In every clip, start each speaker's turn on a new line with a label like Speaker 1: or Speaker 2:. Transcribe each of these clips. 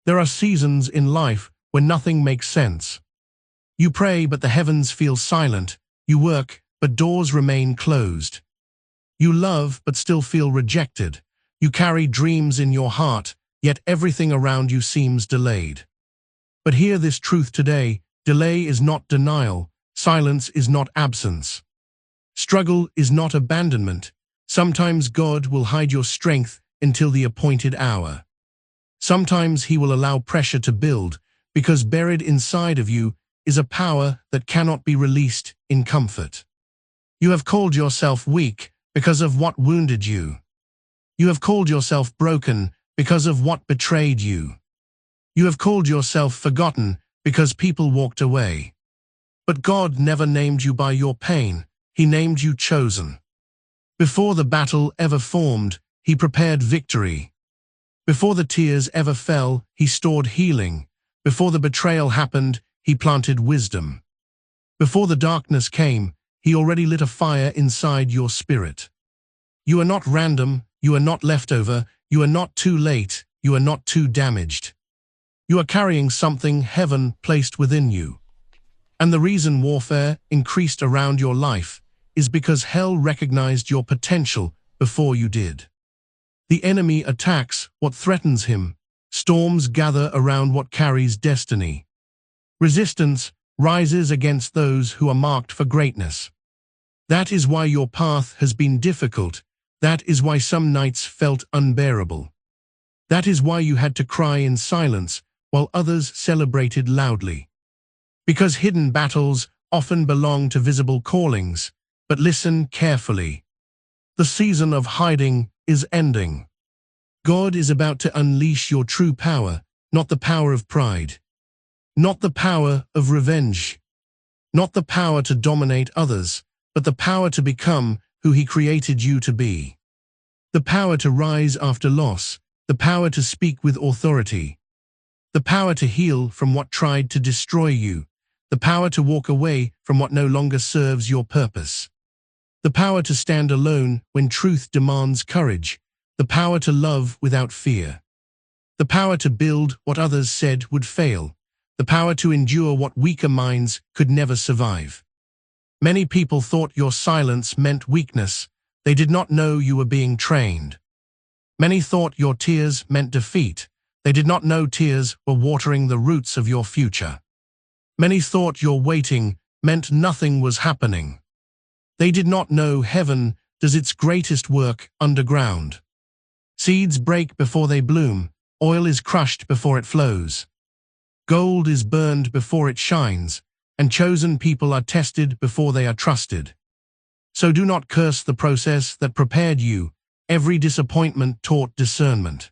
Speaker 1: There are seasons in life when nothing makes sense. You pray, but the heavens feel silent. You work, but doors remain closed. You love, but still feel rejected. You carry dreams in your heart, yet everything around you seems delayed. But hear this truth today: delay is not denial. Silence is not absence. Struggle is not abandonment. Sometimes God will hide your strength until the appointed hour. Sometimes He will allow pressure to build, because buried inside of you is a power that cannot be released in comfort. You have called yourself weak because of what wounded you. You have called yourself broken because of what betrayed you. You have called yourself forgotten because people walked away. But God never named you by your pain. He named you chosen. Before the battle ever formed, He prepared victory. Before the tears ever fell, He stored healing. Before the betrayal happened, He planted wisdom. Before the darkness came, He already lit a fire inside your spirit. You are not random, you are not leftover, you are not too late, you are not too damaged. You are carrying something heaven placed within you. And the reason warfare increased around your life is because hell recognized your potential before you did. The enemy attacks what threatens him. Storms gather around what carries destiny. Resistance rises against those who are marked for greatness. That is why your path has been difficult. That is why some nights felt unbearable. That is why you had to cry in silence while others celebrated loudly. Because hidden battles often belong to visible callings. But listen carefully. The season of hiding is ending. God is about to unleash your true power, not the power of pride, not the power of revenge, not the power to dominate others, but the power to become who He created you to be. The power to rise after loss, the power to speak with authority, the power to heal from what tried to destroy you, the power to walk away from what no longer serves your purpose. The power to stand alone when truth demands courage. The power to love without fear. The power to build what others said would fail. The power to endure what weaker minds could never survive. Many people thought your silence meant weakness. They did not know you were being trained. Many thought your tears meant defeat. They did not know tears were watering the roots of your future. Many thought your waiting meant nothing was happening. They did not know heaven does its greatest work underground. Seeds break before they bloom. Oil is crushed before it flows. Gold is burned before it shines, and chosen people are tested before they are trusted. So do not curse the process that prepared you. Every disappointment taught discernment.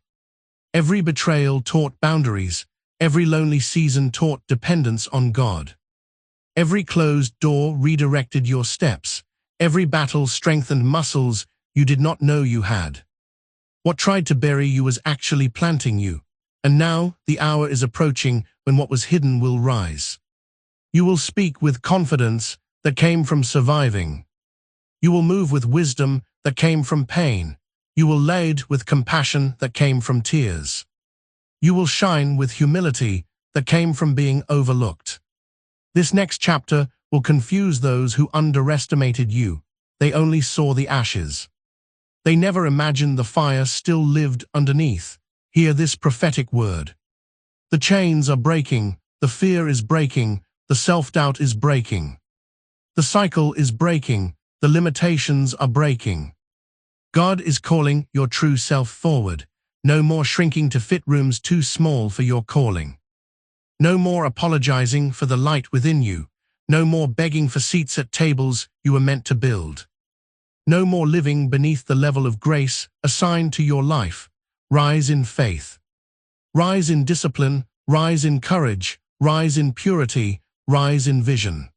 Speaker 1: Every betrayal taught boundaries. Every lonely season taught dependence on God. Every closed door redirected your steps. Every battle strengthened muscles you did not know you had. What tried to bury you was actually planting you. And now the hour is approaching when what was hidden will rise. You will speak with confidence that came from surviving. You will move with wisdom that came from pain. You will lead with compassion that came from tears. You will shine with humility that came from being overlooked. This next chapter will confuse those who underestimated you. They only saw the ashes. They never imagined the fire still lived underneath. Hear this prophetic word. The chains are breaking, the fear is breaking, the self-doubt is breaking. The cycle is breaking, the limitations are breaking. God is calling your true self forward. No more shrinking to fit rooms too small for your calling. No more apologizing for the light within you. No more begging for seats at tables you were meant to build. No more living beneath the level of grace assigned to your life. Rise in faith. Rise in discipline. Rise in courage. Rise in purity. Rise in vision.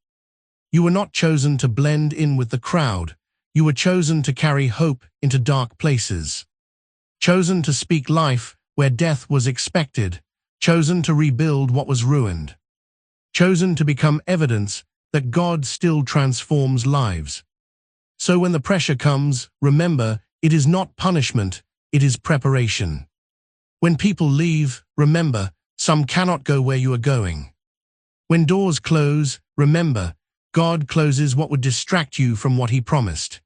Speaker 1: You were not chosen to blend in with the crowd. You were chosen to carry hope into dark places. Chosen to speak life where death was expected. Chosen to rebuild what was ruined. Chosen to become evidence that God still transforms lives. So when the pressure comes, remember, it is not punishment, it is preparation. When people leave, remember, some cannot go where you are going. When doors close, remember, God closes what would distract you from what He promised.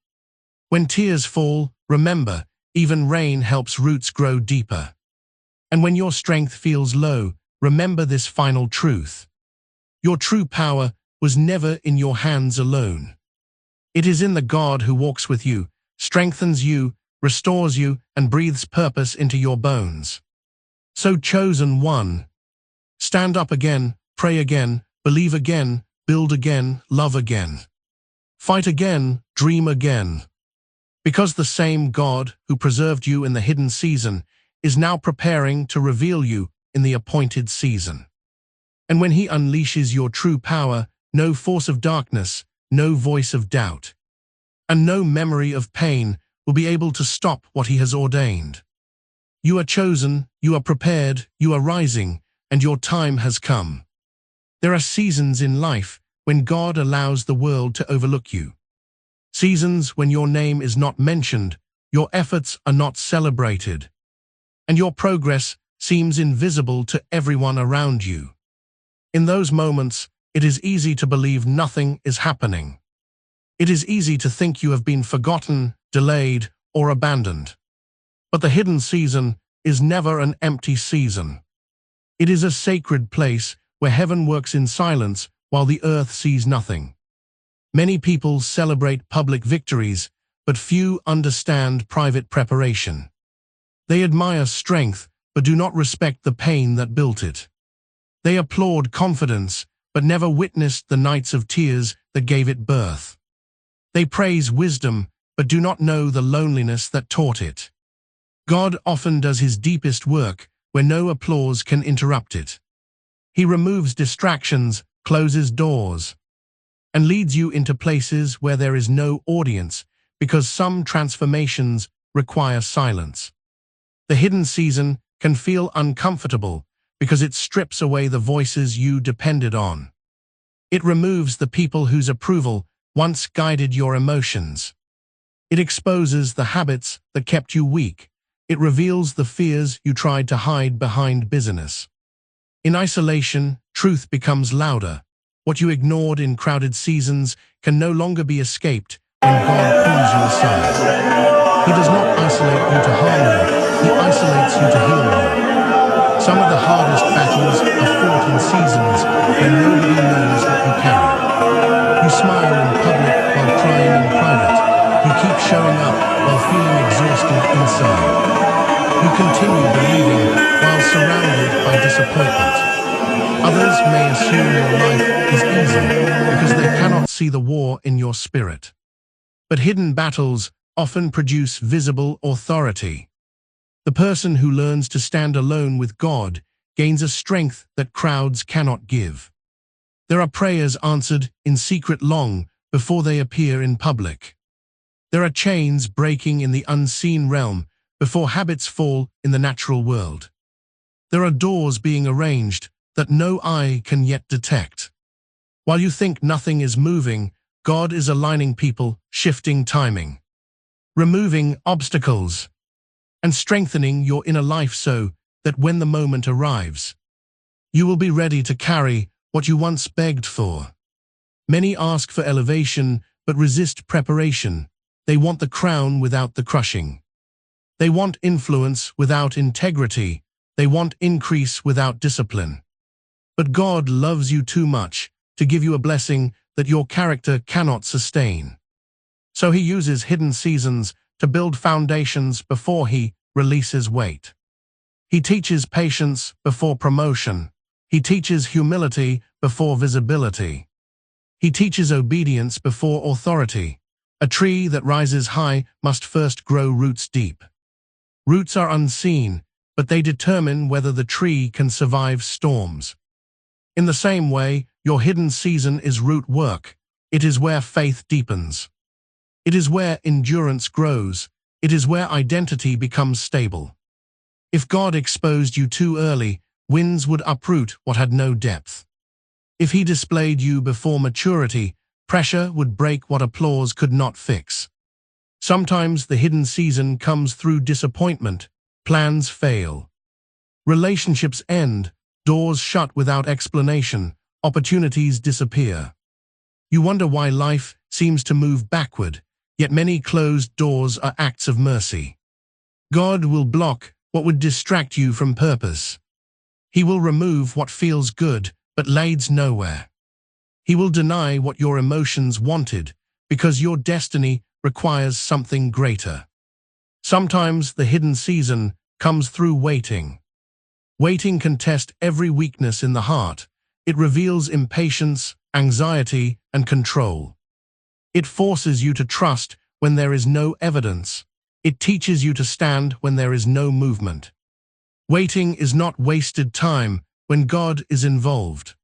Speaker 1: When tears fall, remember, even rain helps roots grow deeper. And when your strength feels low, remember this final truth. Your true power was never in your hands alone. It is in the God who walks with you, strengthens you, restores you, and breathes purpose into your bones. So, chosen one, stand up again, pray again, believe again, build again, love again. Fight again, dream again. Because the same God who preserved you in the hidden season is now preparing to reveal you in the appointed season. And when He unleashes your true power, no force of darkness, no voice of doubt, and no memory of pain will be able to stop what He has ordained. You are chosen, you are prepared, you are rising, and your time has come. There are seasons in life when God allows the world to overlook you. Seasons when your name is not mentioned, your efforts are not celebrated, and your progress seems invisible to everyone around you. In those moments, it is easy to believe nothing is happening. It is easy to think you have been forgotten, delayed, or abandoned. But the hidden season is never an empty season. It is a sacred place where heaven works in silence while the earth sees nothing. Many people celebrate public victories, but few understand private preparation. They admire strength, but do not respect the pain that built it. They applaud confidence, but never witnessed the nights of tears that gave it birth. They praise wisdom, but do not know the loneliness that taught it. God often does His deepest work where no applause can interrupt it. He removes distractions, closes doors, and leads you into places where there is no audience, because some transformations require silence. The hidden season can feel uncomfortable because it strips away the voices you depended on. It removes the people whose approval once guided your emotions. It exposes the habits that kept you weak. It reveals the fears you tried to hide behind busyness. In isolation, truth becomes louder. What you ignored in crowded seasons can no longer be escaped when God pulls you aside. He does not isolate you to harm you, He isolates you to heal you. Some of the hardest battles are fought in seasons when nobody knows what you carry. You smile in public while crying in private. You keep showing up while feeling exhausted inside. You continue believing while surrounded by disappointment. Others may assume your life is easy because they cannot see the war in your spirit. But hidden battles often produce visible authority. The person who learns to stand alone with God gains a strength that crowds cannot give. There are prayers answered in secret long before they appear in public. There are chains breaking in the unseen realm before habits fall in the natural world. There are doors being arranged that no eye can yet detect. While you think nothing is moving, God is aligning people, shifting timing, removing obstacles, and strengthening your inner life so that when the moment arrives, you will be ready to carry what you once begged for. Many ask for elevation but resist preparation. They want the crown without the crushing. They want influence without integrity. They want increase without discipline. But God loves you too much to give you a blessing that your character cannot sustain. So He uses hidden seasons to build foundations before He releases weight. He teaches patience before promotion. He teaches humility before visibility. He teaches obedience before authority. A tree that rises high must first grow roots deep. Roots are unseen, but they determine whether the tree can survive storms. In the same way, your hidden season is root work. It is where faith deepens. It is where endurance grows. It is where identity becomes stable. If God exposed you too early, winds would uproot what had no depth. If He displayed you before maturity, pressure would break what applause could not fix. Sometimes the hidden season comes through disappointment. Plans fail. Relationships end. Doors shut without explanation, opportunities disappear. You wonder why life seems to move backward, yet many closed doors are acts of mercy. God will block what would distract you from purpose. He will remove what feels good but leads nowhere. He will deny what your emotions wanted because your destiny requires something greater. Sometimes the hidden season comes through waiting. Waiting can test every weakness in the heart. It reveals impatience, anxiety, and control. It forces you to trust when there is no evidence. It teaches you to stand when there is no movement. Waiting is not wasted time when God is involved.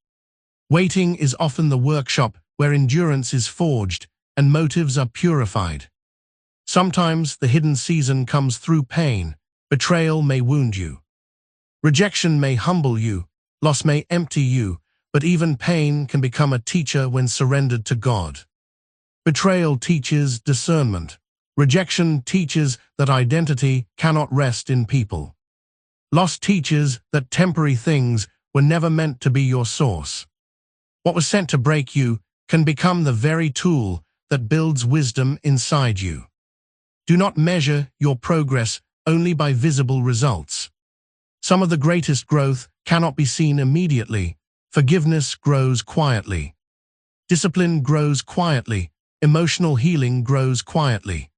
Speaker 1: Waiting is often the workshop where endurance is forged and motives are purified. Sometimes the hidden season comes through pain. Betrayal may wound you. Rejection may humble you. Loss may empty you. But even pain can become a teacher when surrendered to God. Betrayal teaches discernment. Rejection teaches that identity cannot rest in people. Loss teaches that temporary things were never meant to be your source. What was sent to break you can become the very tool that builds wisdom inside you. Do not measure your progress only by visible results. Some of the greatest growth cannot be seen immediately. Forgiveness grows quietly. Discipline grows quietly. Emotional healing grows quietly.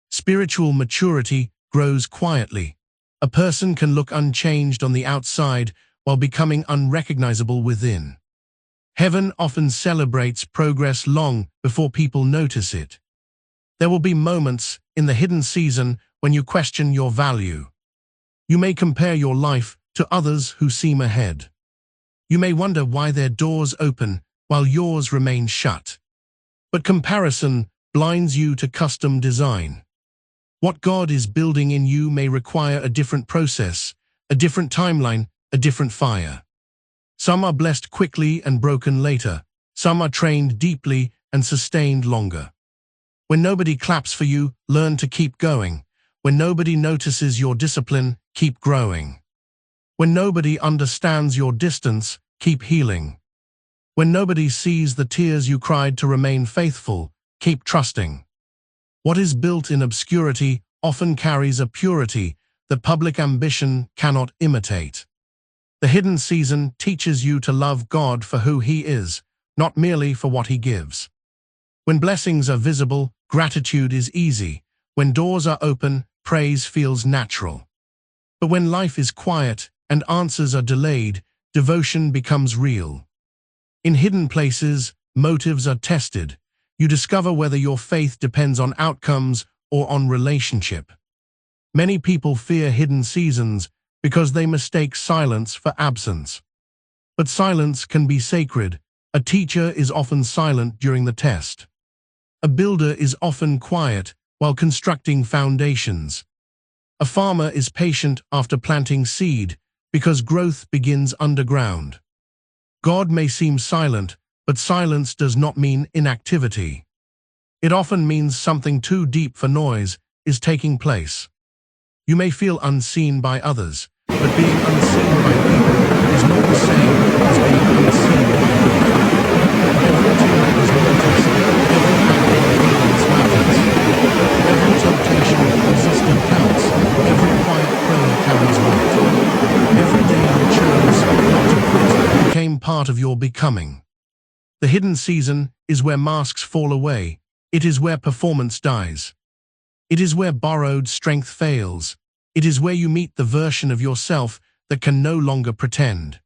Speaker 1: Spiritual maturity grows quietly. A person can look unchanged on the outside while becoming unrecognizable within. Heaven often celebrates progress long before people notice it. There will be moments in the hidden season when you question your value. You may compare your life to others who seem ahead. You may wonder why their doors open while yours remain shut. But comparison blinds you to custom design. What God is building in you may require a different process, a different timeline, a different fire. Some are blessed quickly and broken later. Some are trained deeply and sustained longer. When nobody claps for you, learn to keep going. When nobody notices your discipline, keep growing. When nobody understands your distance, keep healing. When nobody sees the tears you cried to remain faithful, keep trusting. What is built in obscurity often carries a purity that public ambition cannot imitate. The hidden season teaches you to love God for who He is, not merely for what He gives. When blessings are visible, gratitude is easy. When doors are open, praise feels natural. But when life is quiet and answers are delayed, devotion becomes real. In hidden places, motives are tested. You discover whether your faith depends on outcomes or on relationship. Many people fear hidden seasons because they mistake silence for absence. But silence can be sacred. A teacher is often silent during the test. A builder is often quiet while constructing foundations. A farmer is patient after planting seed because growth begins underground. God may seem silent, but silence does not mean inactivity. It often means something too deep for noise is taking place. You may feel unseen by others, but being unseen by people is not the same as being unseen by God. Every tear is noticed, every act of obedience matters. Every temptation resisted counts, every quiet prayer carries weight. Every day you chose not to quit became part of your becoming. The hidden season is where masks fall away. It is where performance dies. It is where borrowed strength fails. It is where you meet the version of yourself that can no longer pretend.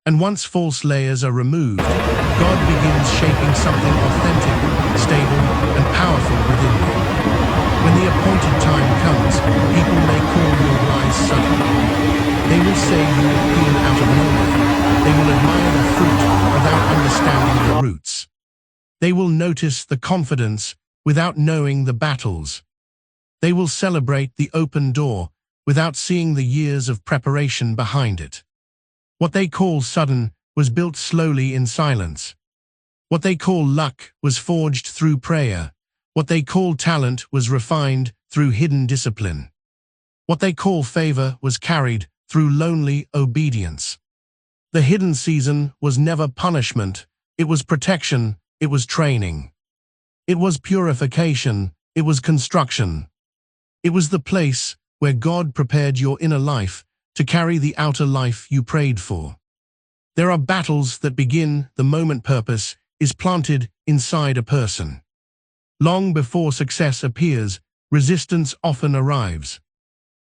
Speaker 1: And once false layers are removed, God begins shaping something authentic, stable, and powerful within you. When the appointed time comes, people may call your rise sudden. They will say you appeared out of nowhere. They will admire the fruit without understanding the roots. They will notice the confidence without knowing the battles. They will celebrate the open door without seeing the years of preparation behind it. What they call sudden was built slowly in silence. What they call luck was forged through prayer. What they call talent was refined through hidden discipline. What they call favor was carried through lonely obedience. The hidden season was never punishment, it was protection, it was training. It was purification, it was construction. It was the place where God prepared your inner life to carry the outer life you prayed for. There are battles that begin the moment purpose is planted inside a person. Long before success appears, resistance often arrives.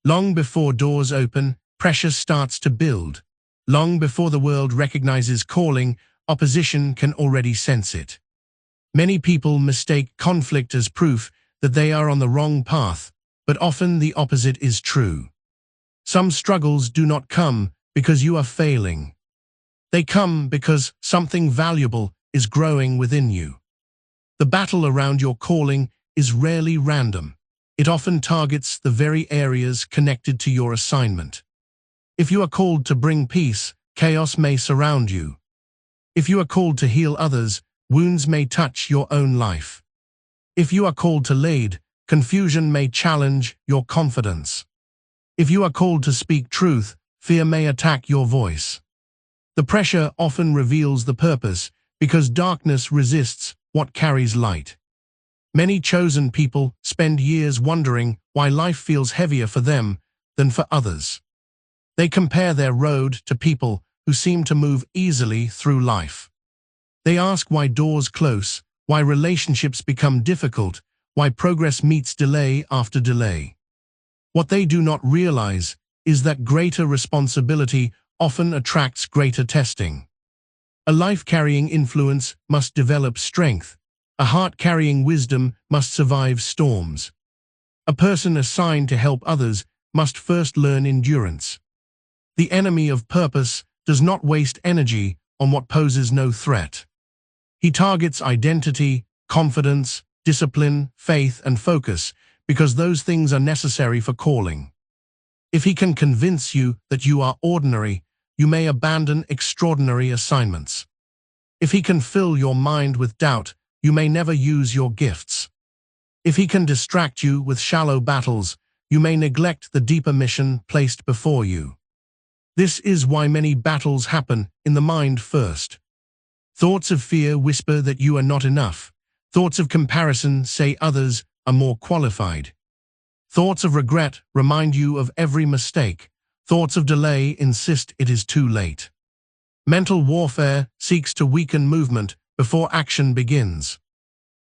Speaker 1: Long before doors open, pressure starts to build. Long before the world recognizes calling, opposition can already sense it. Many people mistake conflict as proof that they are on the wrong path, but often the opposite is true. Some struggles do not come because you are failing. They come because something valuable is growing within you. The battle around your calling is rarely random. It often targets the very areas connected to your assignment. If you are called to bring peace, chaos may surround you. If you are called to heal others, wounds may touch your own life. If you are called to lead, confusion may challenge your confidence. If you are called to speak truth, fear may attack your voice. The pressure often reveals the purpose because darkness resists what carries light. Many chosen people spend years wondering why life feels heavier for them than for others. They compare their road to people who seem to move easily through life. They ask why doors close, why relationships become difficult, why progress meets delay after delay. What they do not realize is that greater responsibility often attracts greater testing. A life carrying influence must develop strength. A heart carrying wisdom must survive storms. A person assigned to help others must first learn endurance. The enemy of purpose does not waste energy on what poses no threat. He targets identity, confidence, discipline, faith, and focus because those things are necessary for calling. If he can convince you that you are ordinary, you may abandon extraordinary assignments. If he can fill your mind with doubt, you may never use your gifts. If he can distract you with shallow battles, you may neglect the deeper mission placed before you. This is why many battles happen in the mind first. Thoughts of fear whisper that you are not enough. Thoughts of comparison say others are more qualified. Thoughts of regret remind you of every mistake. Thoughts of delay insist it is too late. Mental warfare seeks to weaken movement before action begins.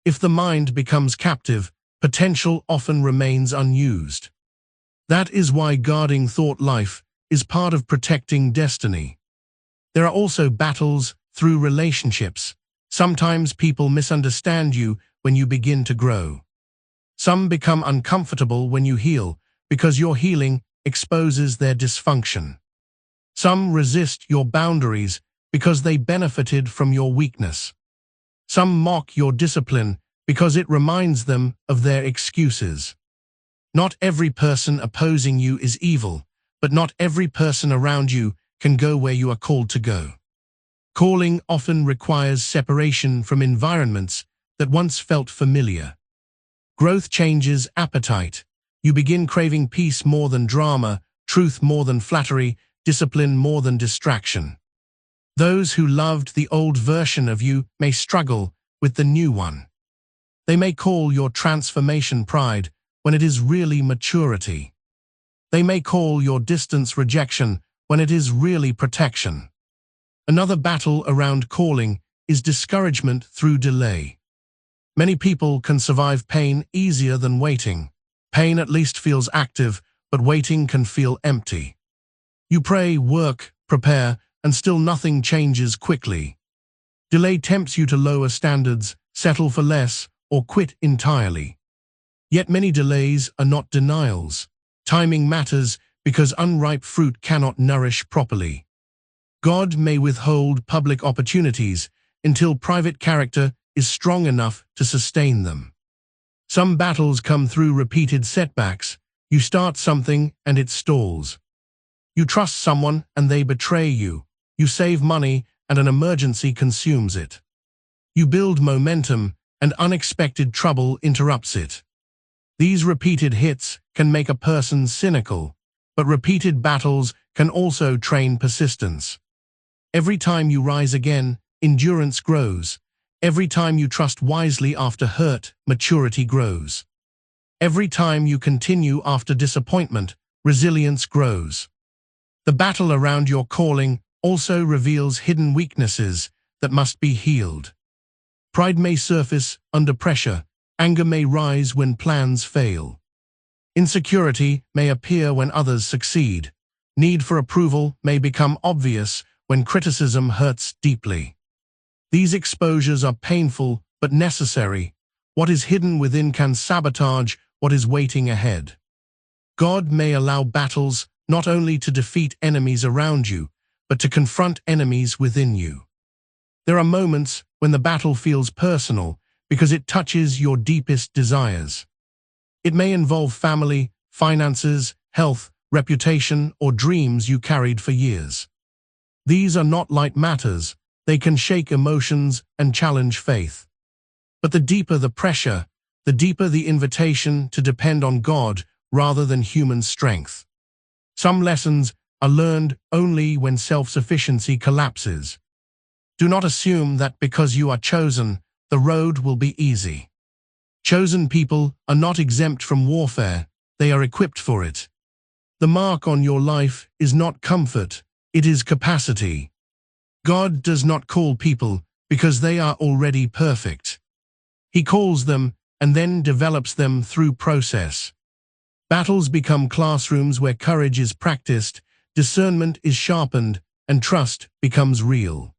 Speaker 1: If the mind becomes captive, potential often remains unused. That is why guarding thought life is part of protecting destiny. There are also battles through relationships. Sometimes people misunderstand you when you begin to grow. Some become uncomfortable when you heal because your healing exposes their dysfunction. Some resist your boundaries because they benefited from your weakness. Some mock your discipline because it reminds them of their excuses. Not every person opposing you is evil, but not every person around you can go where you are called to go. Calling often requires separation from environments that once felt familiar. Growth changes appetite. You begin craving peace more than drama, truth more than flattery, discipline more than distraction. Those who loved the old version of you may struggle with the new one. They may call your transformation pride when it is really maturity. They may call your distance rejection when it is really protection. Another battle around calling is discouragement through delay. Many people can survive pain easier than waiting. Pain at least feels active, but waiting can feel empty. You pray, work, prepare, and still nothing changes quickly. Delay tempts you to lower standards, settle for less, or quit entirely. Yet many delays are not denials. Timing matters because unripe fruit cannot nourish properly. God may withhold public opportunities until private character is strong enough to sustain them. Some battles come through repeated setbacks. You start something and it stalls. You trust someone and they betray you. You save money and an emergency consumes it. You build momentum and unexpected trouble interrupts it. These repeated hits can make a person cynical, but repeated battles can also train persistence. Every time you rise again, endurance grows. Every time you trust wisely after hurt, maturity grows. Every time you continue after disappointment, resilience grows. The battle around your calling also reveals hidden weaknesses that must be healed. Pride may surface under pressure, anger may rise when plans fail. Insecurity may appear when others succeed. Need for approval may become obvious when criticism hurts deeply. These exposures are painful but necessary. What is hidden within can sabotage what is waiting ahead. God may allow battles not only to defeat enemies around you, but to confront enemies within you. There are moments when the battle feels personal because it touches your deepest desires. It may involve family, finances, health, reputation, or dreams you carried for years. These are not light matters. They can shake emotions and challenge faith. But the deeper the pressure, the deeper the invitation to depend on God rather than human strength. Some lessons are learned only when self-sufficiency collapses. Do not assume that because you are chosen, the road will be easy. Chosen people are not exempt from warfare, they are equipped for it. The mark on your life is not comfort, it is capacity. God does not call people because they are already perfect. He calls them and then develops them through process. Battles become classrooms where courage is practiced, discernment is sharpened, and trust becomes real.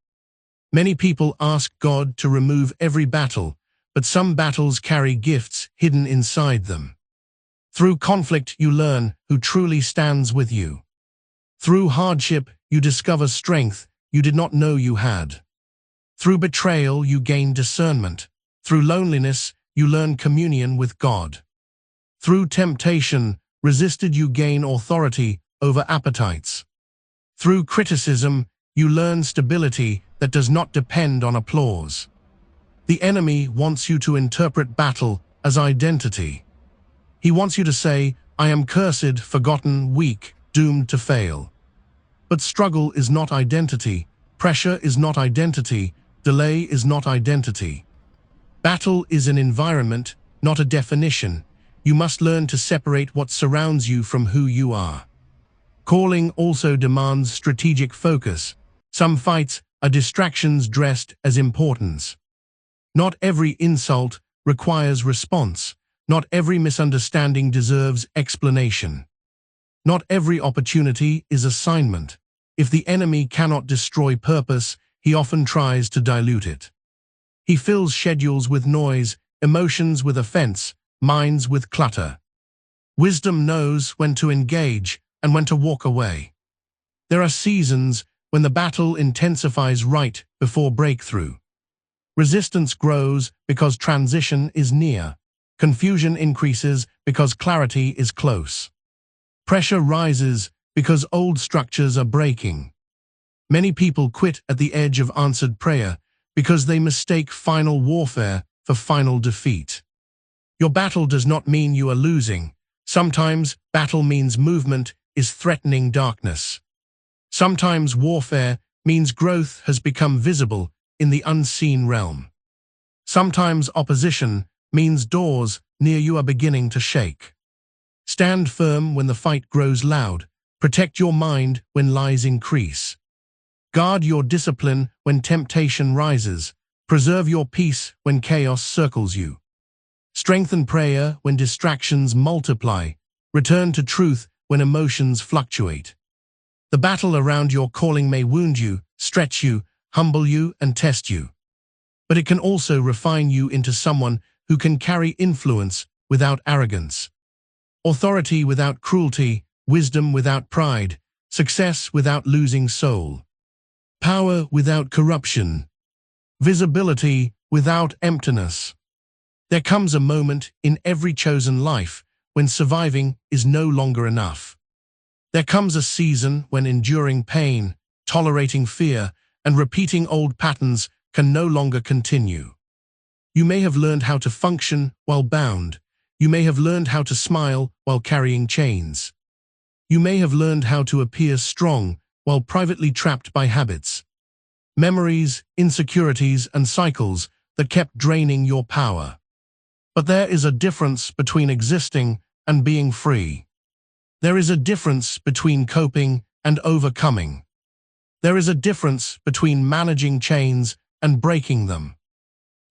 Speaker 1: Many people ask God to remove every battle, but some battles carry gifts hidden inside them. Through conflict, you learn who truly stands with you. Through hardship, you discover strength you did not know you had. Through betrayal, you gain discernment. Through loneliness, you learn communion with God. Through temptation, resisted, you gain authority over appetites. Through criticism, you learn stability that does not depend on applause. The enemy wants you to interpret battle as identity. He wants you to say, I am cursed, forgotten, weak, doomed to fail. But struggle is not identity, pressure is not identity, delay is not identity. Battle is an environment, not a definition. You must learn to separate what surrounds you from who you are. Calling also demands strategic focus. Some fights are distractions dressed as importance. Not every insult requires response. Not every misunderstanding deserves explanation. Not every opportunity is assignment. If the enemy cannot destroy purpose, he often tries to dilute it. He fills schedules with noise, emotions with offense, minds with clutter. Wisdom knows when to engage and when to walk away. There are seasons when the battle intensifies right before breakthrough. Resistance grows because transition is near. Confusion increases because clarity is close. Pressure rises because old structures are breaking. Many people quit at the edge of answered prayer because they mistake final warfare for final defeat. Your battle does not mean you are losing. Sometimes battle means movement is threatening darkness. Sometimes warfare means growth has become visible in the unseen realm. Sometimes opposition means doors near you are beginning to shake. Stand firm when the fight grows loud. Protect your mind when lies increase. Guard your discipline when temptation rises. Preserve your peace when chaos circles you. Strengthen prayer when distractions multiply. Return to truth when emotions fluctuate. The battle around your calling may wound you, stretch you, humble you, and test you. But it can also refine you into someone who can carry influence without arrogance, authority without cruelty, wisdom without pride, success without losing soul, power without corruption, visibility without emptiness. There comes a moment in every chosen life when surviving is no longer enough. There comes a season when enduring pain, tolerating fear, and repeating old patterns can no longer continue. You may have learned how to function while bound. You may have learned how to smile while carrying chains. You may have learned how to appear strong while privately trapped by habits. memories, insecurities, and cycles that kept draining your power. But there is a difference between existing and being free. There is a difference between coping and overcoming. There is a difference between managing chains and breaking them.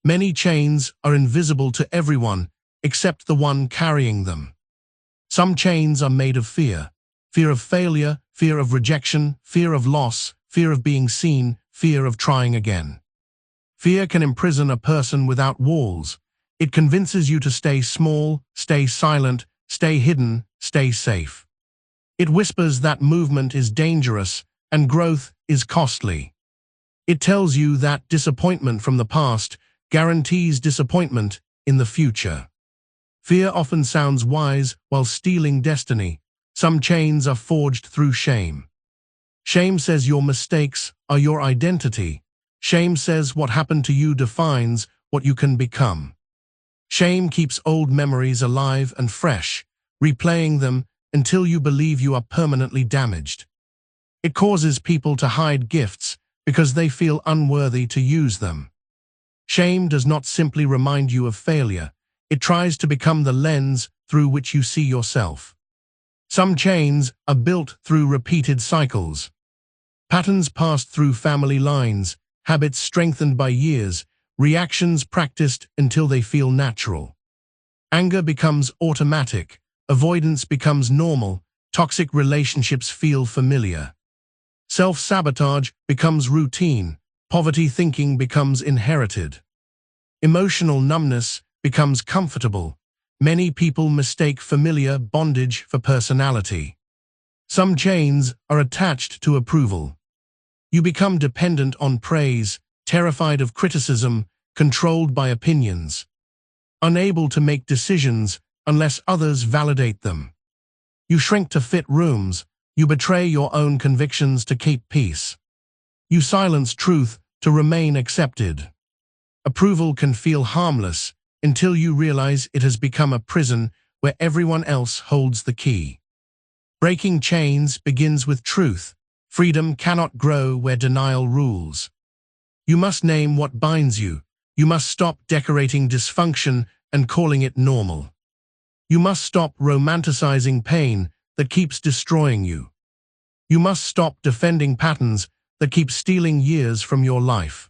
Speaker 1: Many chains are invisible to everyone except the one carrying them. Some chains are made of fear. Fear of failure, fear of rejection, fear of loss, fear of being seen, fear of trying again. Fear can imprison a person without walls. It convinces you to stay small, stay silent, stay hidden, stay safe. It whispers that movement is dangerous and growth is costly. It tells you that disappointment from the past guarantees disappointment in the future. Fear often sounds wise while stealing destiny. Some chains are forged through shame. Shame says your mistakes are your identity. Shame says what happened to you defines what you can become. Shame keeps old memories alive and fresh, replaying them until you believe you are permanently damaged. It causes people to hide gifts because they feel unworthy to use them. Shame does not simply remind you of failure. It tries to become the lens through which you see yourself. Some chains are built through repeated cycles. Patterns passed through family lines, habits strengthened by years, reactions practiced until they feel natural. Anger becomes automatic, avoidance becomes normal, toxic relationships feel familiar. Self-sabotage becomes routine, poverty thinking becomes inherited. Emotional numbness becomes comfortable. Many people mistake familiar bondage for personality. Some chains are attached to approval. You become dependent on praise, terrified of criticism, controlled by opinions. Unable to make decisions unless others validate them. You shrink to fit rooms. You betray your own convictions to keep peace. You silence truth to remain accepted. Approval can feel harmless until you realize it has become a prison where everyone else holds the key. Breaking chains begins with truth. Freedom cannot grow where denial rules. You must name what binds you. You must stop decorating dysfunction and calling it normal. You must stop romanticizing pain that keeps destroying you. You must stop defending patterns that keep stealing years from your life.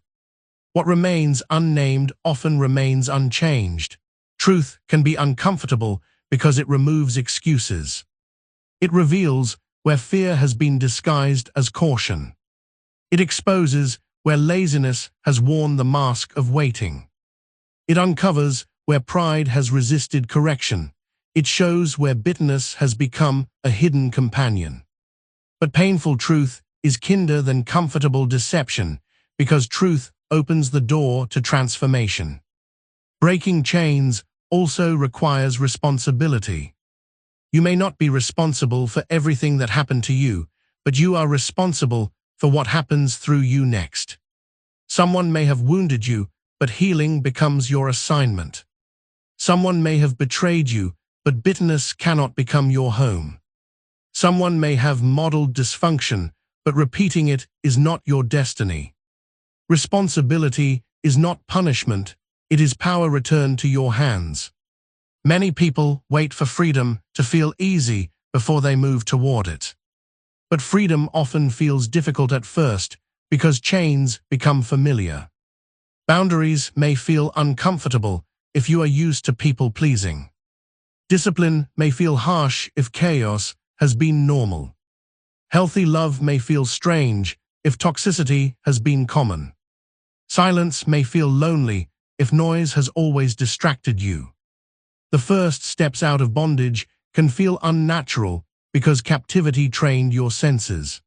Speaker 1: What remains unnamed often remains unchanged. Truth can be uncomfortable because it removes excuses. It reveals where fear has been disguised as caution. It exposes where laziness has worn the mask of waiting. It uncovers where pride has resisted correction. It shows where bitterness has become a hidden companion. But painful truth is kinder than comfortable deception, because truth opens the door to transformation. Breaking chains also requires responsibility. You may not be responsible for everything that happened to you, but you are responsible for what happens through you next. Someone may have wounded you, but healing becomes your assignment. Someone may have betrayed you, but bitterness cannot become your home. Someone may have modeled dysfunction, but repeating it is not your destiny. Responsibility is not punishment, it is power returned to your hands. Many people wait for freedom to feel easy before they move toward it. But freedom often feels difficult at first because chains become familiar. Boundaries may feel uncomfortable if you are used to people-pleasing. Discipline may feel harsh if chaos has been normal. Healthy love may feel strange if toxicity has been common. Silence may feel lonely if noise has always distracted you. The first steps out of bondage can feel unnatural because captivity trained your senses.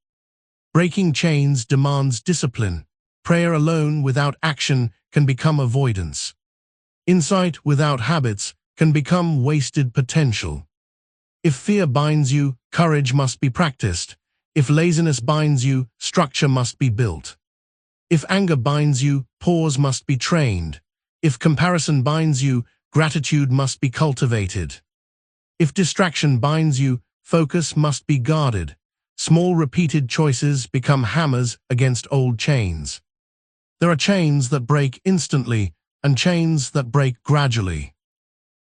Speaker 1: Breaking chains demands discipline. Prayer alone without action can become avoidance. Insight without habits can become wasted potential. If fear binds you, courage must be practiced. If laziness binds you, structure must be built. If anger binds you, pause must be trained. If comparison binds you, gratitude must be cultivated. If distraction binds you, focus must be guarded. Small repeated choices become hammers against old chains. There are chains that break instantly and chains that break gradually.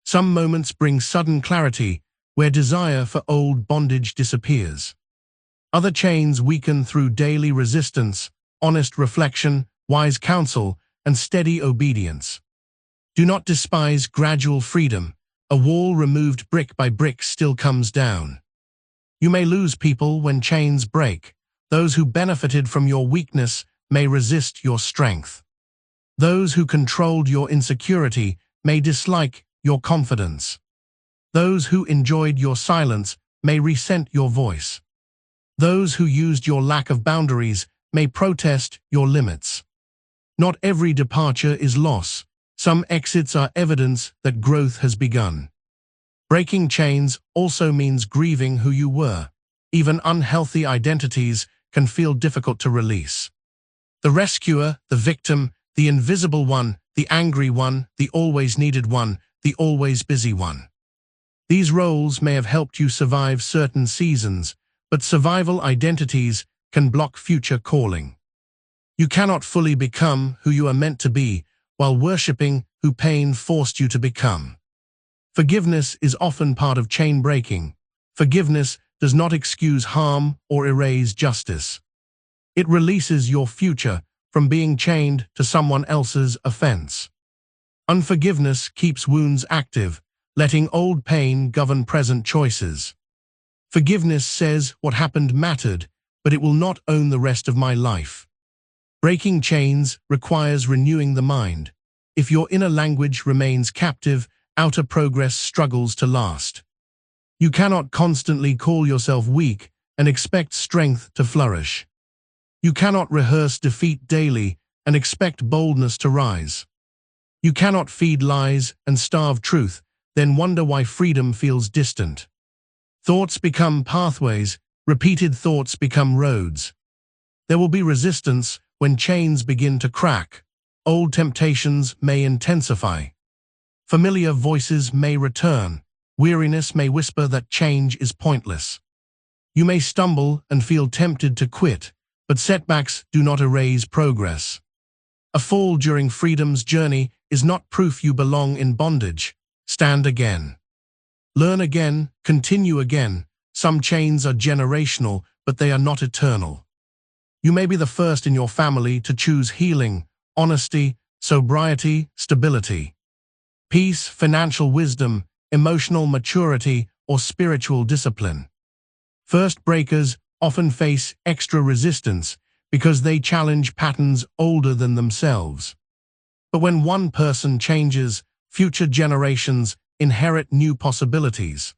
Speaker 1: Some moments bring sudden clarity where desire for old bondage disappears. Other chains weaken through daily resistance, honest reflection, wise counsel, and steady obedience. Do not despise gradual freedom. A wall removed brick by brick still comes down. You may lose people when chains break. Those who benefited from your weakness may resist your strength. Those who controlled your insecurity may dislike your confidence. Those who enjoyed your silence may resent your voice. Those who used your lack of boundaries may protest your limits. Not every departure is loss. Some exits are evidence that growth has begun. Breaking chains also means grieving who you were. Even unhealthy identities can feel difficult to release. The rescuer, the victim, the invisible one, the angry one, the always needed one, the always busy one. These roles may have helped you survive certain seasons, but survival identities can block future calling. You cannot fully become who you are meant to be while worshipping who pain forced you to become. Forgiveness is often part of chain breaking. Forgiveness does not excuse harm or erase justice. It releases your future from being chained to someone else's offense. Unforgiveness keeps wounds active, letting old pain govern present choices. Forgiveness says what happened mattered, but it will not own the rest of my life. Breaking chains requires renewing the mind. If your inner language remains captive, outer progress struggles to last. You cannot constantly call yourself weak and expect strength to flourish. You cannot rehearse defeat daily and expect boldness to rise. You cannot feed lies and starve truth, then wonder why freedom feels distant. Thoughts become pathways, repeated thoughts become roads. There will be resistance when chains begin to crack. Old temptations may intensify. Familiar voices may return. Weariness may whisper that change is pointless. You may stumble and feel tempted to quit, but setbacks do not erase progress. A fall during freedom's journey is not proof you belong in bondage. Stand again. Learn again, continue again. Some chains are generational, but they are not eternal. You may be the first in your family to choose healing, honesty, sobriety, stability, peace, financial wisdom, emotional maturity, or spiritual discipline. First breakers often face extra resistance because they challenge patterns older than themselves. But when one person changes, future generations inherit new possibilities.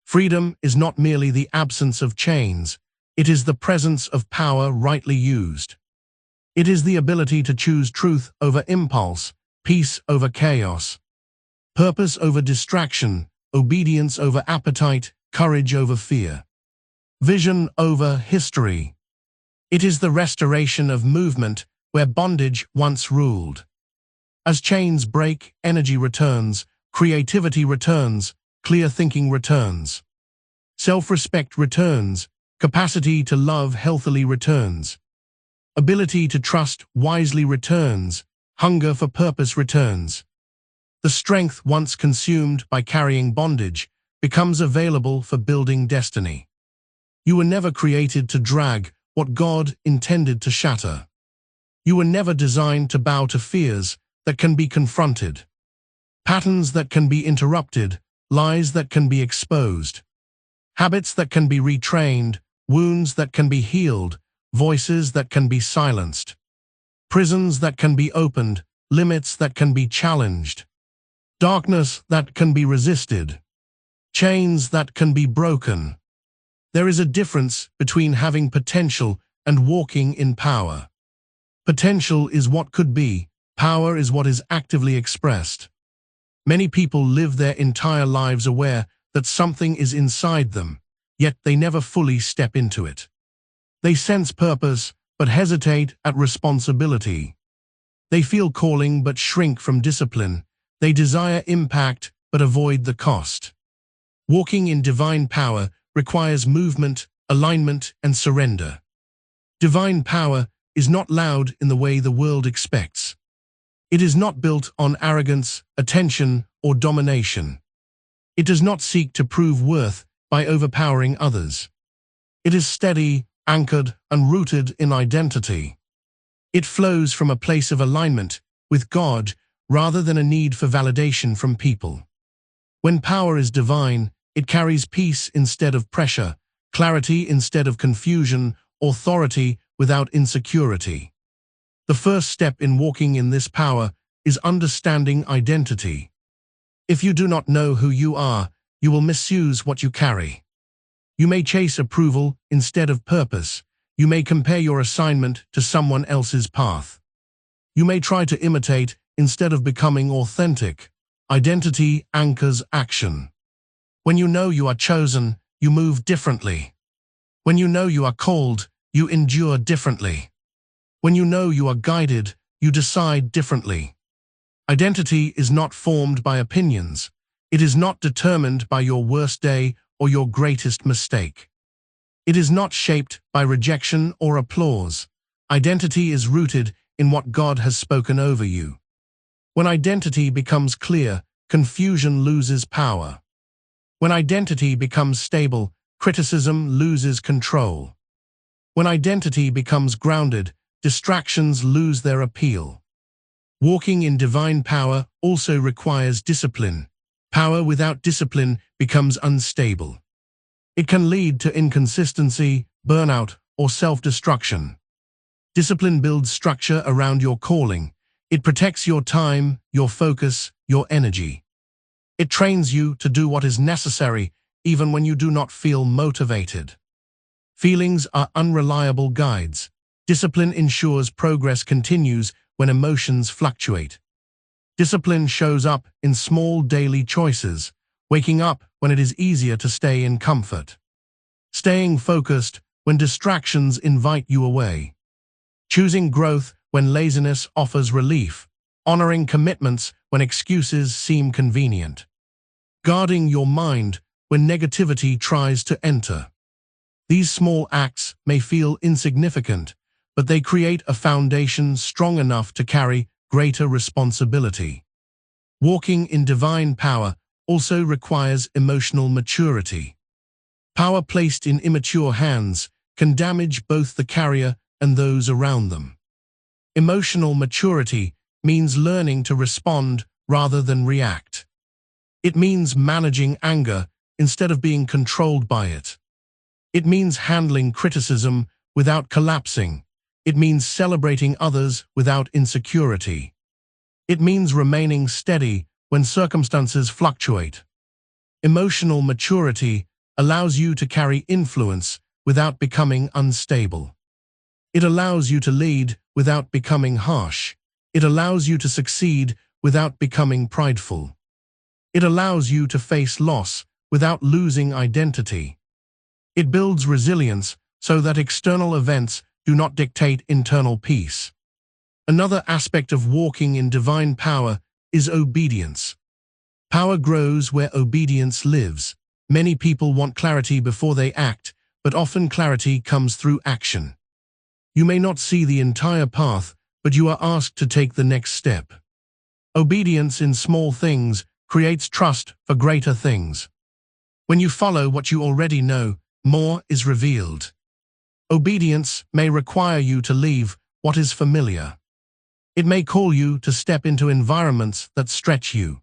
Speaker 1: Freedom is not merely the absence of chains, it is the presence of power rightly used. It is the ability to choose truth over impulse, peace over chaos, purpose over distraction, obedience over appetite, courage over fear, vision over history. It is the restoration of movement where bondage once ruled. As chains break, energy returns, creativity returns, clear thinking returns. Self-respect returns, capacity to love healthily returns. Ability to trust wisely returns, hunger for purpose returns. The strength once consumed by carrying bondage becomes available for building destiny. You were never created to drag what God intended to shatter. You were never designed to bow to fears that can be confronted, patterns that can be interrupted, lies that can be exposed, habits that can be retrained, wounds that can be healed, voices that can be silenced, prisons that can be opened, limits that can be challenged, darkness that can be resisted, chains that can be broken. There is a difference between having potential and walking in power. Potential is what could be, power is what is actively expressed. Many people live their entire lives aware that something is inside them, yet they never fully step into it. They sense purpose, but hesitate at responsibility. They feel calling, but shrink from discipline. They desire impact, but avoid the cost. Walking in divine power requires movement, alignment, and surrender. Divine power is not loud in the way the world expects. It is not built on arrogance, attention, or domination. It does not seek to prove worth by overpowering others. It is steady, anchored, and rooted in identity. It flows from a place of alignment with God rather than a need for validation from people. When power is divine, it carries peace instead of pressure, clarity instead of confusion, authority without insecurity. The first step in walking in this power is understanding identity. If you do not know who you are, you will misuse what you carry. You may chase approval instead of purpose. You may compare your assignment to someone else's path. You may try to imitate instead of becoming authentic. Identity anchors action. When you know you are chosen, you move differently. When you know you are called, you endure differently. When you know you are guided, you decide differently. Identity is not formed by opinions. It is not determined by your worst day or your greatest mistake. It is not shaped by rejection or applause. Identity is rooted in what God has spoken over you. When identity becomes clear, confusion loses power. When identity becomes stable, criticism loses control. When identity becomes grounded, distractions lose their appeal. Walking in divine power also requires discipline. Power without discipline becomes unstable. It can lead to inconsistency, burnout, or self-destruction. Discipline builds structure around your calling. It protects your time, your focus, your energy. It trains you to do what is necessary even when you do not feel motivated. Feelings are unreliable guides. Discipline ensures progress continues when emotions fluctuate. Discipline shows up in small daily choices, waking up when it is easier to stay in comfort. Staying focused when distractions invite you away. Choosing growth when laziness offers relief. Honoring commitments when excuses seem convenient. Guarding your mind when negativity tries to enter. These small acts may feel insignificant, but they create a foundation strong enough to carry greater responsibility. Walking in divine power also requires emotional maturity. Power placed in immature hands can damage both the carrier and those around them. Emotional maturity means learning to respond rather than react. It means managing anger instead of being controlled by it. It means handling criticism without collapsing. It means celebrating others without insecurity. It means remaining steady when circumstances fluctuate. Emotional maturity allows you to carry influence without becoming unstable. It allows you to lead without becoming harsh. It allows you to succeed without becoming prideful. It allows you to face loss without losing identity. It builds resilience so that external events do not dictate internal peace. Another aspect of walking in divine power is obedience. Power grows where obedience lives. Many people want clarity before they act, but often clarity comes through action. You may not see the entire path, but you are asked to take the next step. Obedience in small things creates trust for greater things. When you follow what you already know, more is revealed. Obedience may require you to leave what is familiar. It may call you to step into environments that stretch you.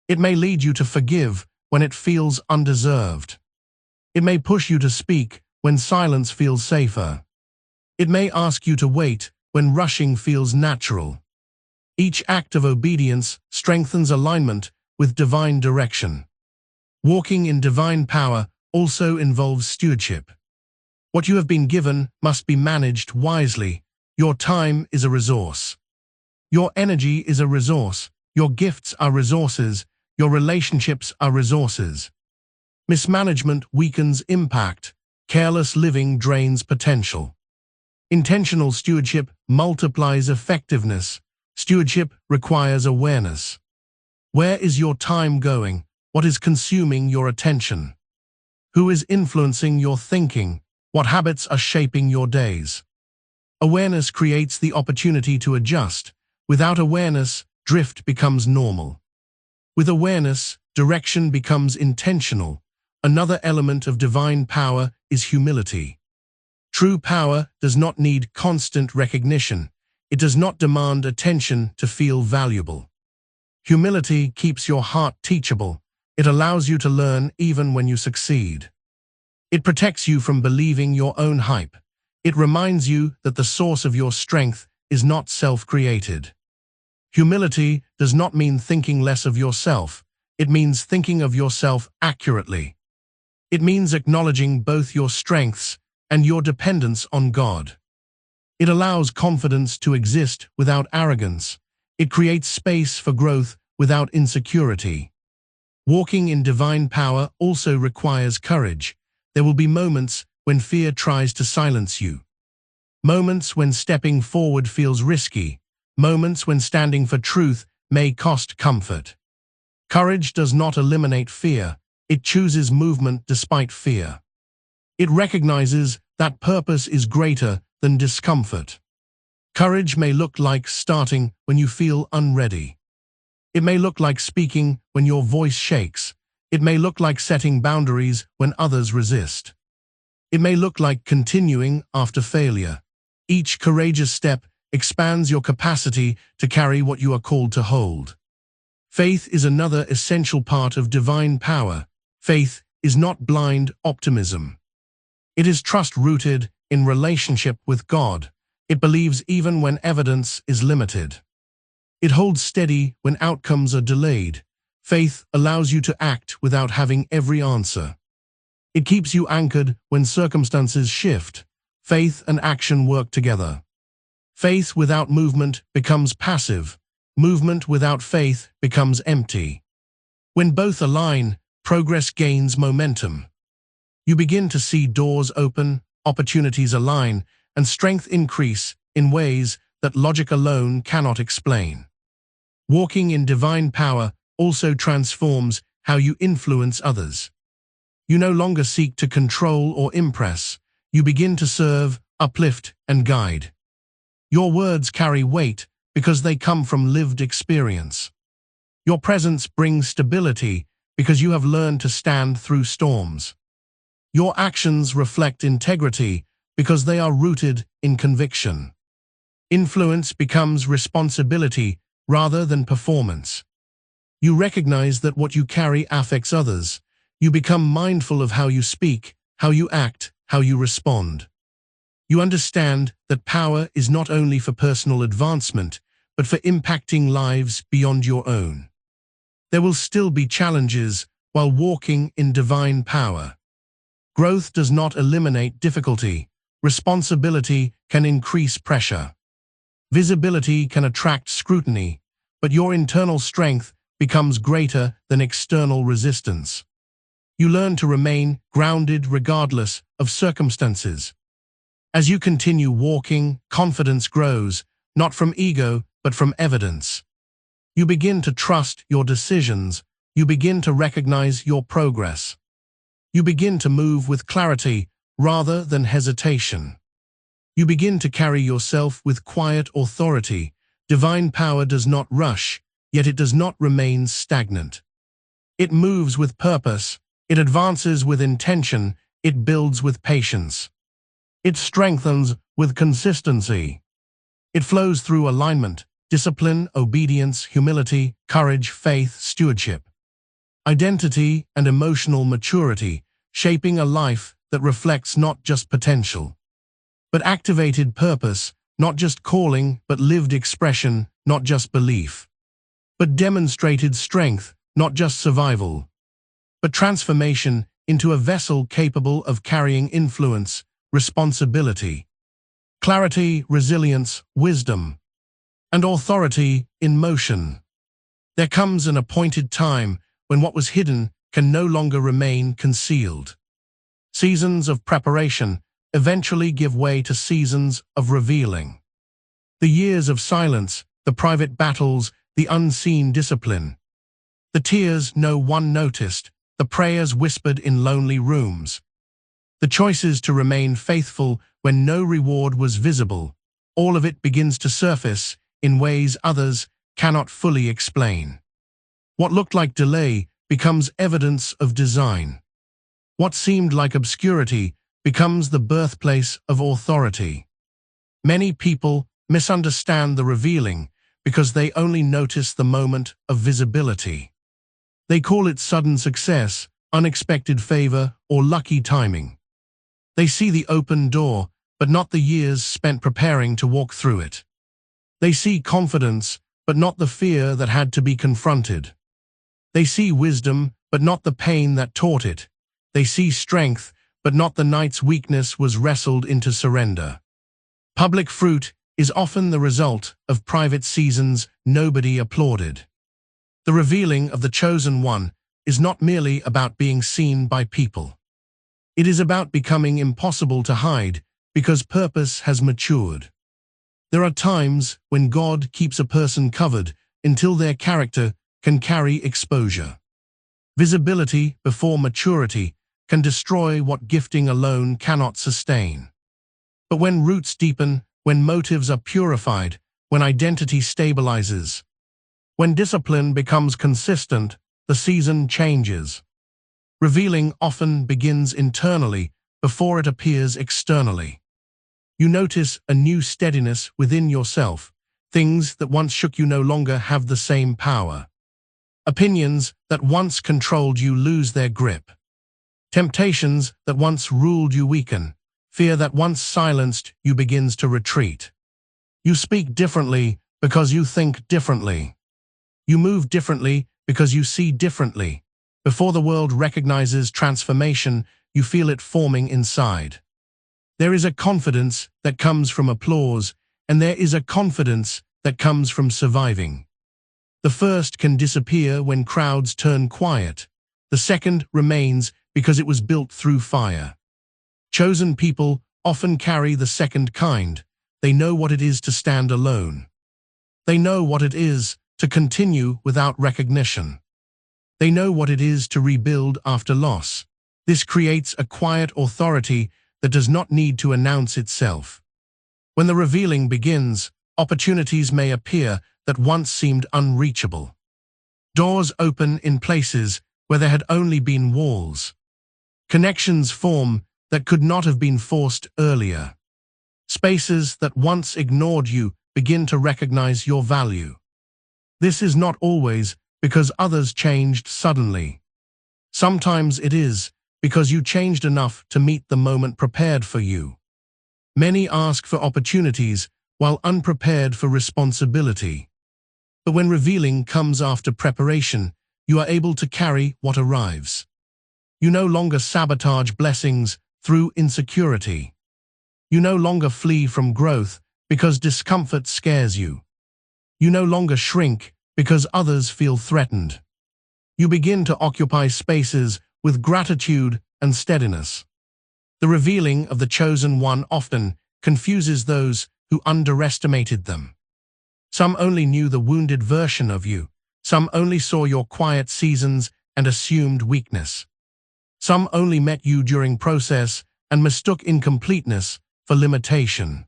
Speaker 1: It may lead you to forgive when it feels undeserved. It may push you to speak when silence feels safer. It may ask you to wait when rushing feels natural. Each act of obedience strengthens alignment with divine direction. Walking in divine power also involves stewardship. What you have been given must be managed wisely. Your time is a resource. Your energy is a resource. Your gifts are resources. Your relationships are resources. Mismanagement weakens impact. Careless living drains potential. Intentional stewardship multiplies effectiveness. Stewardship requires awareness. Where is your time going? What is consuming your attention? Who is influencing your thinking? What habits are shaping your days? Awareness creates the opportunity to adjust. Without awareness, drift becomes normal. With awareness, direction becomes intentional. Another element of divine power is humility. True power does not need constant recognition. It does not demand attention to feel valuable. Humility keeps your heart teachable. It allows you to learn even when you succeed. It protects you from believing your own hype. It reminds you that the source of your strength is not self-created. Humility does not mean thinking less of yourself. It means thinking of yourself accurately. It means acknowledging both your strengths and your dependence on God. It allows confidence to exist without arrogance. It creates space for growth without insecurity. Walking in divine power also requires courage. There will be moments when fear tries to silence you. Moments when stepping forward feels risky. Moments when standing for truth may cost comfort. Courage does not eliminate fear. It chooses movement despite fear. It recognizes that purpose is greater than discomfort. Courage may look like starting when you feel unready. It may look like speaking when your voice shakes. It may look like setting boundaries when others resist. It may look like continuing after failure. Each courageous step expands your capacity to carry what you are called to hold. Faith is another essential part of divine power. Faith is not blind optimism. It is trust rooted in relationship with God. It believes even when evidence is limited. It holds steady when outcomes are delayed. Faith allows you to act without having every answer. It keeps you anchored when circumstances shift. Faith and action work together. Faith without movement becomes passive. Movement without faith becomes empty. When both align, progress gains momentum. You begin to see doors open, opportunities align, and strength increase in ways that logic alone cannot explain. Walking in divine power also transforms how you influence others. You no longer seek to control or impress. You begin to serve, uplift, and guide. Your words carry weight because they come from lived experience. Your presence brings stability because you have learned to stand through storms. Your actions reflect integrity because they are rooted in conviction. Influence becomes responsibility rather than performance. You recognize that what you carry affects others. You become mindful of how you speak, how you act, how you respond. You understand that power is not only for personal advancement, but for impacting lives beyond your own. There will still be challenges while walking in divine power. Growth does not eliminate difficulty. Responsibility can increase pressure. Visibility can attract scrutiny, but your internal strength becomes greater than external resistance. You learn to remain grounded regardless of circumstances. As you continue walking, confidence grows, not from ego, but from evidence. You begin to trust your decisions. You begin to recognize your progress. You begin to move with clarity rather than hesitation. You begin to carry yourself with quiet authority. Divine power does not rush, yet it does not remain stagnant. It moves with purpose. It advances with intention. It builds with patience. It strengthens with consistency. It flows through alignment, discipline, obedience, humility, courage, faith, stewardship, identity, and emotional maturity, shaping a life that reflects not just potential, but activated purpose, not just calling, but lived expression, not just belief, but demonstrated strength, not just survival, but transformation into a vessel capable of carrying influence, responsibility, clarity, resilience, wisdom, and authority in motion. There comes an appointed time when what was hidden can no longer remain concealed. Seasons of preparation eventually give way to seasons of revealing. The years of silence, the private battles, the unseen discipline, the tears no one noticed, the prayers whispered in lonely rooms, the choices to remain faithful when no reward was visible, all of it begins to surface in ways others cannot fully explain. What looked like delay becomes evidence of design. What seemed like obscurity becomes the birthplace of authority. Many people misunderstand the revealing because they only notice the moment of visibility. They call it sudden success, unexpected favor, or lucky timing. They see the open door, but not the years spent preparing to walk through it. They see confidence, but not the fear that had to be confronted. They see wisdom, but not the pain that taught it. They see strength, but not the night's weakness was wrestled into surrender. Public fruit is often the result of private seasons nobody applauded. The revealing of the chosen one is not merely about being seen by people. It is about becoming impossible to hide because purpose has matured. There are times when God keeps a person covered until their character can carry exposure. Visibility before maturity can destroy what gifting alone cannot sustain. But when roots deepen, when motives are purified, when identity stabilizes, when discipline becomes consistent, the season changes. Revealing often begins internally before it appears externally. You notice a new steadiness within yourself. Things that once shook you no longer have the same power. Opinions that once controlled you lose their grip. Temptations that once ruled you weaken. Fear that once silenced you begins to retreat. You speak differently because you think differently. You move differently because you see differently. Before the world recognizes transformation, you feel it forming inside. There is a confidence that comes from applause, and there is a confidence that comes from surviving. The first can disappear when crowds turn quiet. The second remains because it was built through fire. Chosen people often carry the second kind. They know what it is to stand alone. They know what it is to continue without recognition. They know what it is to rebuild after loss. This creates a quiet authority that does not need to announce itself. When the revealing begins, opportunities may appear that once seemed unreachable. Doors open in places where there had only been walls. Connections form that could not have been forced earlier. Spaces that once ignored you begin to recognize your value. This is not always because others changed suddenly. Sometimes it is because you changed enough to meet the moment prepared for you. Many ask for opportunities while unprepared for responsibility. But when revealing comes after preparation, you are able to carry what arrives. You no longer sabotage blessings through insecurity. You no longer flee from growth because discomfort scares you. You no longer shrink because others feel threatened. You begin to occupy spaces with gratitude and steadiness. The revealing of the chosen one often confuses those who underestimated them. Some only knew the wounded version of you. Some only saw your quiet seasons and assumed weakness. Some only met you during process and mistook incompleteness for limitation.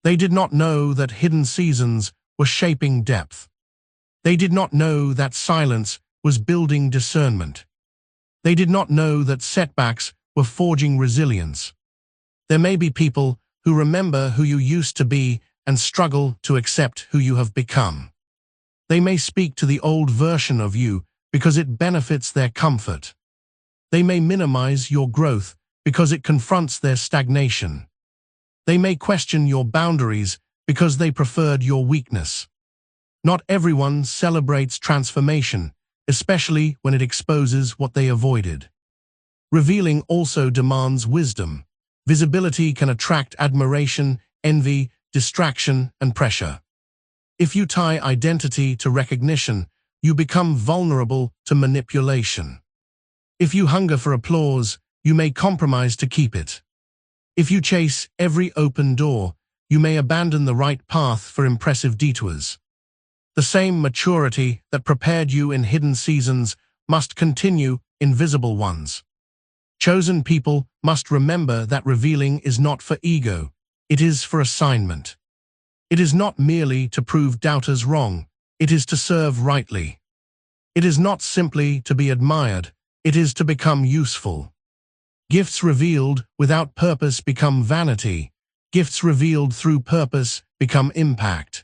Speaker 1: They did not know that hidden seasons were shaping depth. They did not know that silence was building discernment. They did not know that setbacks were forging resilience. There may be people who remember who you used to be and struggle to accept who you have become. They may speak to the old version of you because it benefits their comfort. They may minimize your growth because it confronts their stagnation. They may question your boundaries because they preferred your weakness. Not everyone celebrates transformation, especially when it exposes what they avoided. Revealing also demands wisdom. Visibility can attract admiration, envy, distraction, and pressure. If you tie identity to recognition, you become vulnerable to manipulation. If you hunger for applause, you may compromise to keep it. If you chase every open door, you may abandon the right path for impressive detours. The same maturity that prepared you in hidden seasons must continue in visible ones. Chosen people must remember that revealing is not for ego, it is for assignment. It is not merely to prove doubters wrong, it is to serve rightly. It is not simply to be admired, it is to become useful. Gifts revealed without purpose become vanity. Gifts revealed through purpose become impact.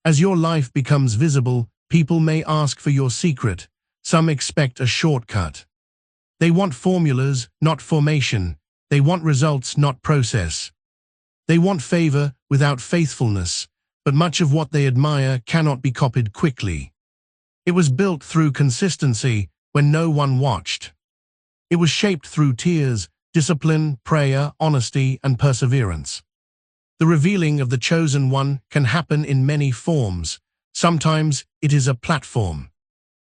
Speaker 1: As your life becomes visible, people may ask for your secret. Some expect a shortcut. They want formulas, not formation. They want results, not process. They want favor without faithfulness, but much of what they admire cannot be copied quickly. It was built through consistency when no one watched. It was shaped through tears, discipline, prayer, honesty, and perseverance. The revealing of the chosen one can happen in many forms. Sometimes it is a platform.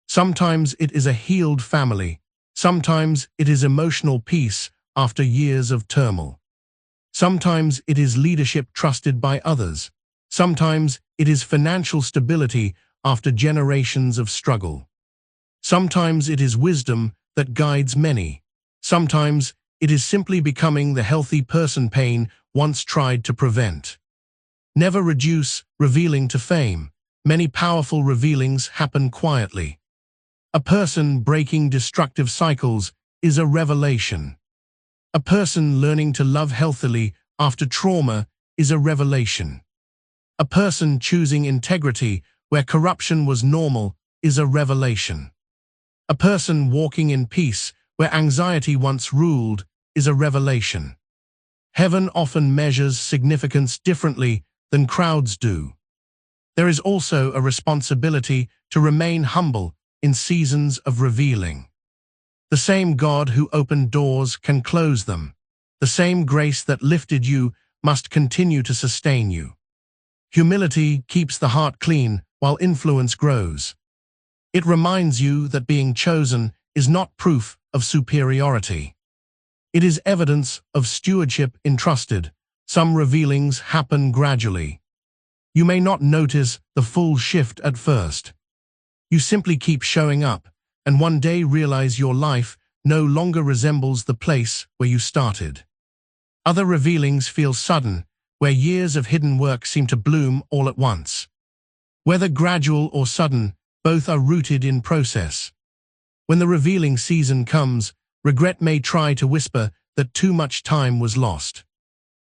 Speaker 1: Sometimes it is a healed family. Sometimes it is emotional peace after years of turmoil. Sometimes it is leadership trusted by others. Sometimes it is financial stability after generations of struggle. Sometimes it is wisdom that guides many. Sometimes it is simply becoming the healthy person pain once tried to prevent. Never reduce revealing to fame. Many powerful revealings happen quietly. A person breaking destructive cycles is a revelation. A person learning to love healthily after trauma is a revelation. A person choosing integrity where corruption was normal is a revelation. A person walking in peace where anxiety once ruled is a revelation. Heaven often measures significance differently than crowds do. There is also a responsibility to remain humble in seasons of revealing. The same God who opened doors can close them. The same grace that lifted you must continue to sustain you. Humility keeps the heart clean while influence grows. It reminds you that being chosen is not proof of superiority. It is evidence of stewardship entrusted. Some revealings happen gradually. You may not notice the full shift at first. You simply keep showing up, and one day realize your life no longer resembles the place where you started. Other revealings feel sudden, where years of hidden work seem to bloom all at once. Whether gradual or sudden, both are rooted in process. When the revealing season comes, regret may try to whisper that too much time was lost.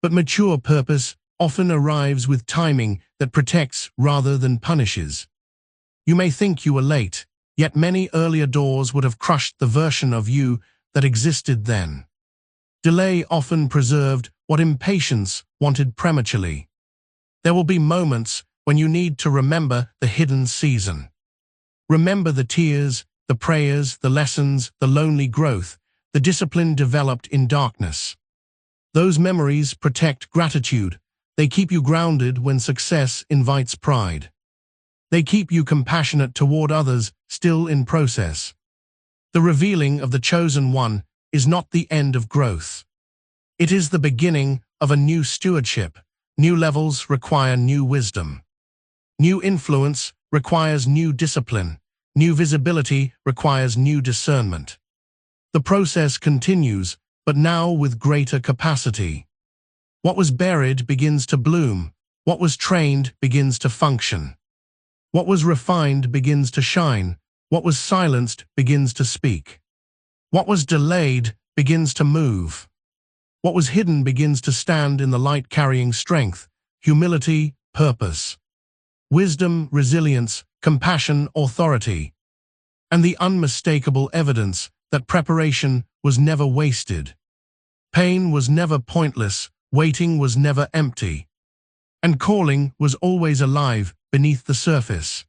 Speaker 1: But mature purpose often arrives with timing that protects rather than punishes. You may think you were late, yet many earlier doors would have crushed the version of you that existed then. Delay often preserved what impatience wanted prematurely. There will be moments when you need to remember the hidden season. Remember the tears, the prayers, the lessons, the lonely growth, the discipline developed in darkness. Those memories protect gratitude. They keep you grounded when success invites pride. They keep you compassionate toward others still in process. The revealing of the chosen one is not the end of growth. It is the beginning of a new stewardship. New levels require new wisdom. New influence requires new discipline. New visibility requires new discernment. The process continues, but now with greater capacity. What was buried begins to bloom. What was trained begins to function. What was refined begins to shine. What was silenced begins to speak. What was delayed begins to move. What was hidden begins to stand in the light, carrying strength, humility, purpose, wisdom, resilience, compassion, authority, and the unmistakable evidence that preparation was never wasted. Pain was never pointless, waiting was never empty, and calling was always alive beneath the surface.